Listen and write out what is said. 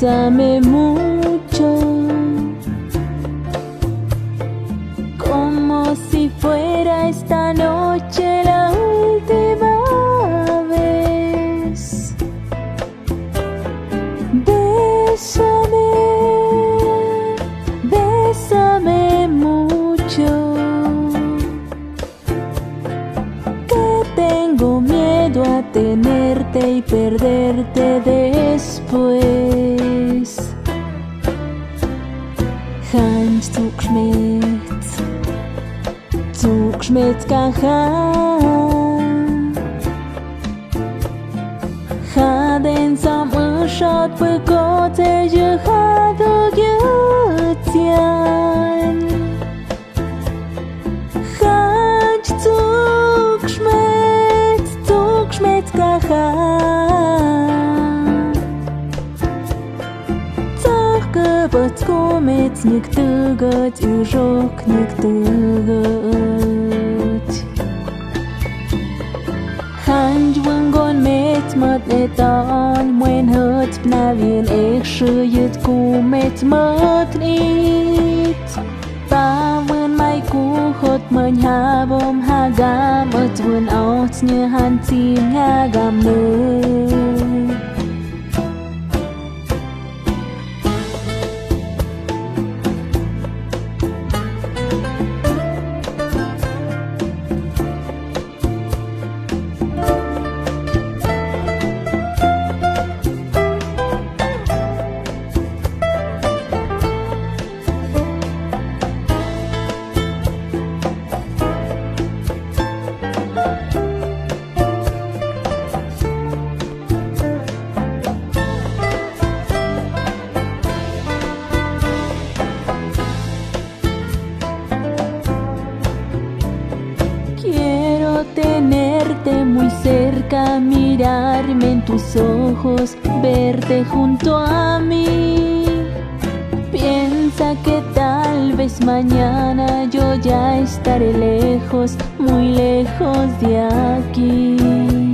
Bésame mucho, como si fuera esta noche la última vez. Bésame, bésame mucho, que tengo miedo a tenerte y perderte después. Hans Zugschmidt kahan Haden sam shot për kote gjë hadë gjëtjan Hans Zugschmidt kahan Bët komit një këtë gët I zhok një këtë gët Hanj vëngon met mët e tan Mwen hët pnavjen e shëjët ku met mët nit Pa vën maj ku hot më njhabom hagam Ët vën aut një hancim hagam në Tenerte muy cerca, mirarme en tus ojos, verte junto a mí. Piensa que tal vez mañana yo ya estaré lejos, muy lejos de aquí.